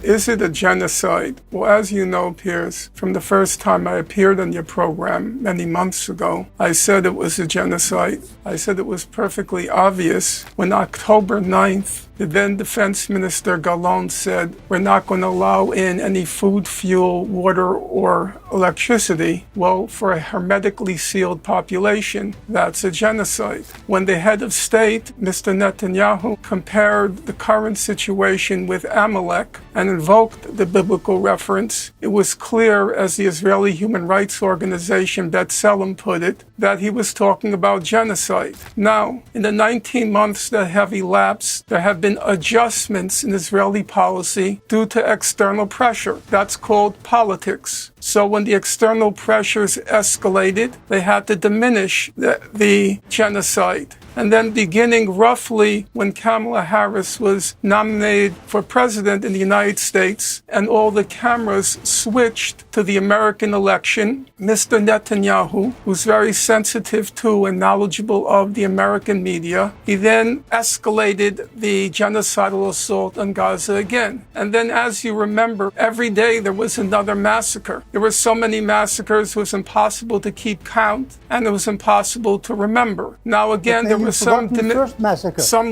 Is it a genocide? Well, as you know, Piers, from the first time I appeared on your program many months ago, I said it was a genocide. I said it was perfectly obvious when October 9th, the then Defense Minister Gallant said, we're not going to allow in any food, fuel, water, or electricity. Well, for a hermetically sealed population, that's a genocide. When the head of state, Mr. Netanyahu, compared the current situation with Amalek and invoked the biblical reference, it was clear, as the Israeli human rights organization B'Tselem put it, that he was talking about genocide. Now, in the 19 months that have elapsed, there have been adjustments in Israeli policy due to external pressure. That's called politics. So when the external pressures escalated, they had to diminish the genocide. And then beginning roughly when Kamala Harris was nominated for president in the United States and all the cameras switched to the American election, Mr. Netanyahu, who's very sensitive to and knowledgeable of the American media, he then escalated the genocidal assault on Gaza again. And then, as you remember, every day there was another massacre. There were so many massacres it was impossible to keep count and it was impossible to remember. Now again, there was some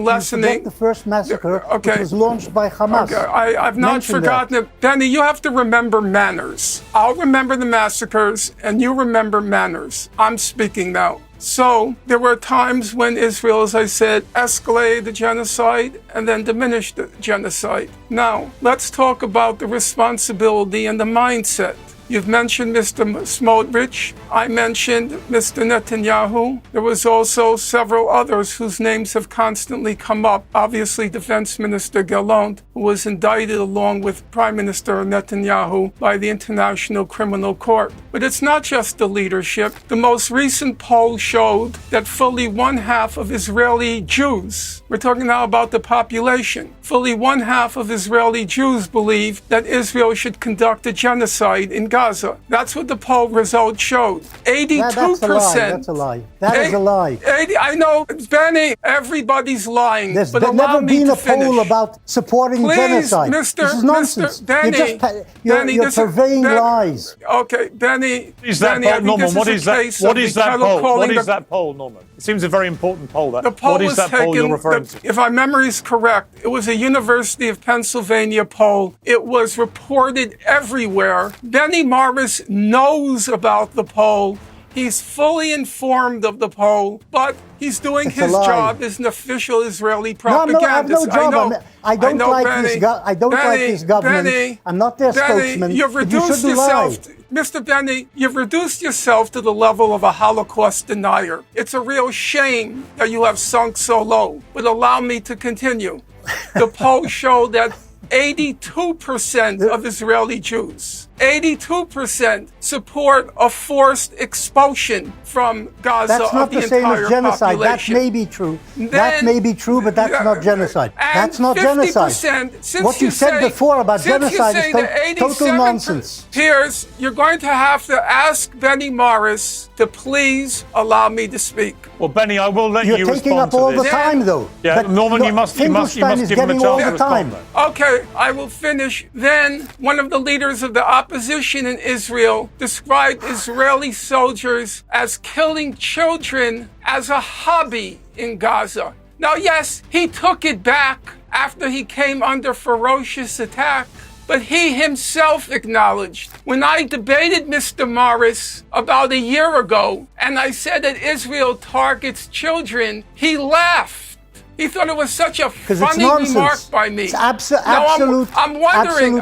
lessening. The first massacre, which was launched by Hamas. Okay, I've not forgotten it. Benny, you have to remember manners. I'll remember the massacres and you remember manners. I'm speaking now. So there were times when Israel, as I said, escalated the genocide and then diminished the genocide. Now, let's talk about the responsibility and the mindset. You've mentioned Mr. Smotrich. I mentioned Mr. Netanyahu. There was also several others whose names have constantly come up. Obviously, Defense Minister Gallant, who was indicted along with Prime Minister Netanyahu by the International Criminal Court. But it's not just the leadership. The most recent poll showed that fully one-half of Israeli Jews, we're talking now about the population, fully one-half of Israeli Jews believe that Israel should conduct a genocide in Gaza. That's what the poll result showed. 82%. That's a lie. That is a lie. 80, I know, Benny, everybody's lying. There's but never been a finish. poll about supporting genocide. Mr. This is nonsense. Benny, you're purveying lies. Okay, Benny. Is that poll, Norman? What is that? What is that poll? What is that poll, Norman? It seems a very important poll. That. The poll what is that poll you're referring to? If my memory is correct, it was a University of Pennsylvania poll. It was reported everywhere. Benny Morris knows about the poll. He's fully informed of the poll, but he's doing his job as an official Israeli propagandist. I have no job. I don't like this government. Benny, I'm not their spokesman. You've reduced yourself, Mr. Benny, you've reduced yourself to the level of a Holocaust denier. It's a real shame that you have sunk so low, but allow me to continue. The poll showed that 82% of Israeli Jews, 82% support a forced expulsion from Gaza. That's not the the same as genocide. Population. That may be true. That may be true, but that's not genocide. That's not genocide. What you said before about genocide is total nonsense. Piers, you're going to have to ask Benny Morris to please allow me to speak. Well, Benny, I will let you respond to this. You're taking up all the time, though. Yeah, Norman, you must give him a chance to respond. Okay, I will finish. Then, one of the leaders of the opposition in Israel described Israeli soldiers as killing children as a hobby in Gaza. Now, yes, he took it back after he came under ferocious attack, but he himself acknowledged. When I debated Mr. Morris about a year ago, and I said that Israel targets children, he laughed. He thought it was such a funny remark by me. It's absolute I'm wondering,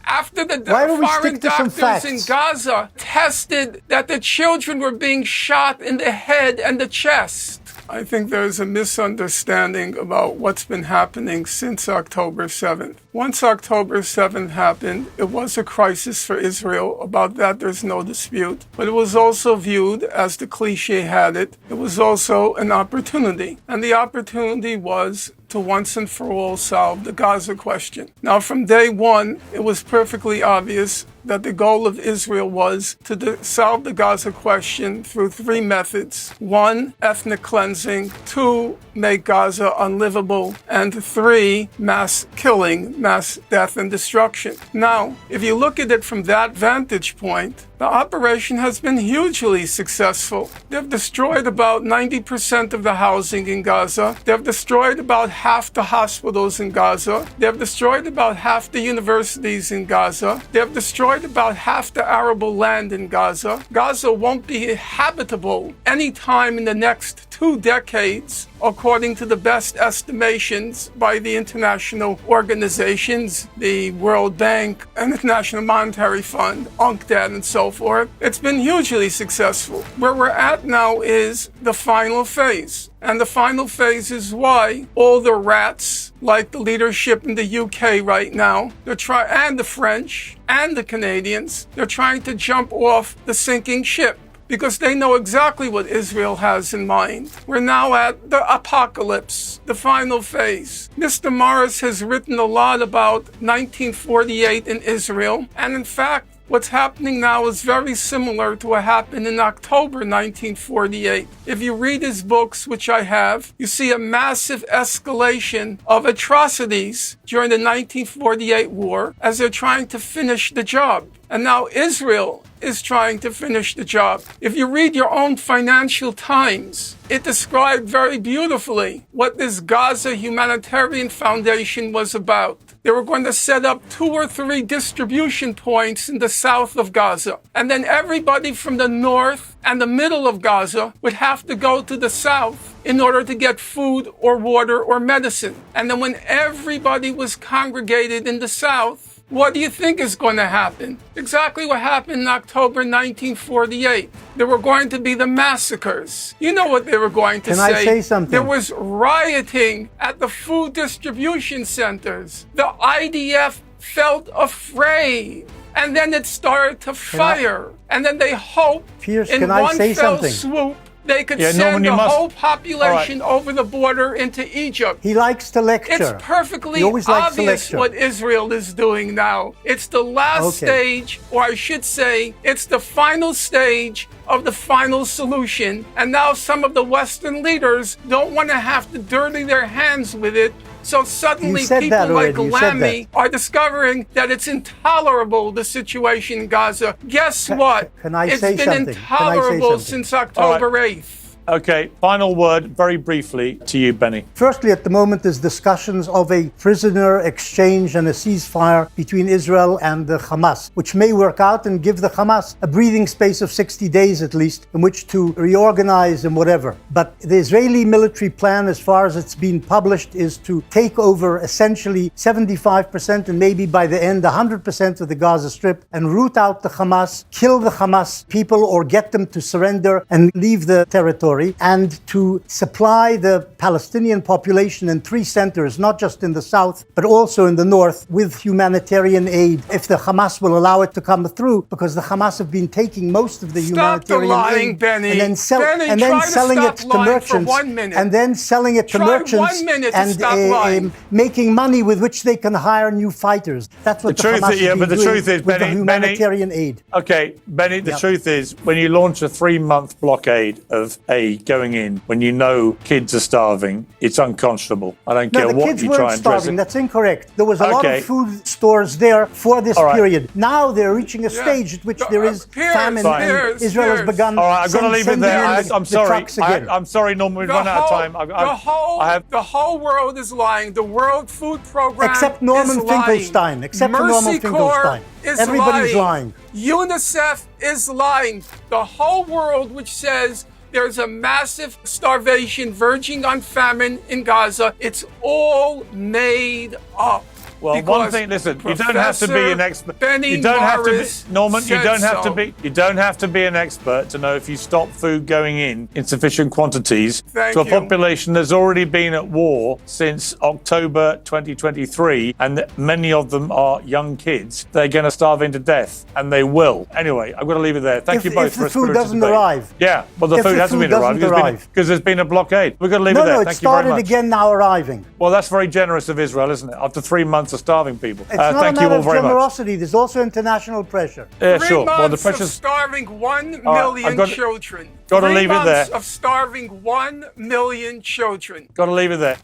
after the foreign doctors in Gaza tested that the children were being shot in the head and the chest. I think there's a misunderstanding about what's been happening since October 7th. Once October 7th happened, it was a crisis for Israel. About that, there's no dispute. But it was also viewed, as the cliche had it, it was also an opportunity. And the opportunity was to once and for all solve the Gaza question. Now, from day one, it was perfectly obvious that the goal of Israel was to solve the Gaza question through three methods. One, ethnic cleansing. Two, make Gaza unlivable. And three, mass killing, mass death and destruction. Now, if you look at it from that vantage point, the operation has been hugely successful. They've destroyed about 90% of the housing in Gaza. They've destroyed about half the hospitals in Gaza. They've destroyed about half the universities in Gaza. They've destroyed about half the arable land in Gaza. Gaza won't be habitable anytime in the next 2 decades, according to the best estimations by the international organizations, the World Bank and International Monetary Fund, UNCTAD, and so forth. It's been hugely successful. Where we're at now is the final phase. And the final phase is why all the rats, like the leadership in the UK right now, and the French and the Canadians, they're trying to jump off the sinking ship, because they know exactly what Israel has in mind. We're now at the apocalypse, the final phase. Mr. Morris has written a lot about 1948 in Israel, and in fact, what's happening now is very similar to what happened in October 1948. If you read his books, which I have, you see a massive escalation of atrocities during the 1948 war as they're trying to finish the job. And now Israel is trying to finish the job. If you read your own Financial Times, it described very beautifully what this Gaza Humanitarian Foundation was about. They were going to set up 2 or 3 distribution points in the south of Gaza. And then everybody from the north and the middle of Gaza would have to go to the south in order to get food or water or medicine. And then when everybody was congregated in the south, what do you think is going to happen? Exactly what happened in October 1948. There were going to be the massacres. You know what they were going to say. Can I say something? There was rioting at the food distribution centers. The IDF felt afraid. And then it started to fire. And then they hoped in one fell swoop they could send the whole population over the border into Egypt. He likes to lecture. It's perfectly obvious what Israel is doing now. It's the last stage, or I should say, it's the final stage of the final solution. And now some of the Western leaders don't want to have to dirty their hands with it. So suddenly people like Lamy are discovering that it's intolerable, the situation in Gaza. Guess what? It's been intolerable since October 8th. Okay, final word, very briefly, to you, Benny. Firstly, at the moment, there's discussions of a prisoner exchange and a ceasefire between Israel and the Hamas, which may work out and give the Hamas a breathing space of 60 days at least in which to reorganize and whatever. But the Israeli military plan, as far as it's been published, is to take over essentially 75% and maybe by the end 100% of the Gaza Strip and root out the Hamas, kill the Hamas people or get them to surrender and leave the territory, and to supply the Palestinian population in 3 centers, not just in the south, but also in the north, with humanitarian aid, if the Hamas will allow it to come through, because the Hamas have been taking most of the humanitarian aid Benny. And then selling it to merchants, and then selling it to merchants and making money with which they can hire new fighters. That's what the Hamas has been doing with the humanitarian aid. Okay, Benny, the truth is, when you launch a 3-month blockade of aid going in, when you know kids are starving, it's unconscionable. I don't care what you try and dress it. That's incorrect. There was a lot of food stores there for this period. Now they're reaching a stage at which there is famine, and Israel has begun. All right, I've got to leave it there. I'm sorry. I'm sorry, Norman. We've run out of time. The whole world is lying. The World Food Program except Norman Finkelstein. Except for Norman Finkelstein. Everybody's lying. UNICEF is lying. The whole world, which says there's a massive starvation verging on famine in Gaza. It's all made up. Well, one thing, listen, you don't have to be an expert. You don't have to be, Norman, you don't have to be an expert to know if you stop food going in sufficient quantities to a population that's already been at war since October 2023, and many of them are young kids. They're going to starve into death, and they will. Anyway, I've got to leave it there. Thank you both for a spirited debate. If the food doesn't arrive. Yeah, well, the food hasn't been arriving because there's been a blockade. We've got to leave it there. No, it started again now arriving. Well, that's very generous of Israel, isn't it? After 3 months of starving people. It's not thank a matter you all very of generosity. There's also international pressure. Yeah, 3 sure. months Well, the pressure's of starving 1 million children. Got to leave it there. 3 months of starving 1 million children. Got to leave it there.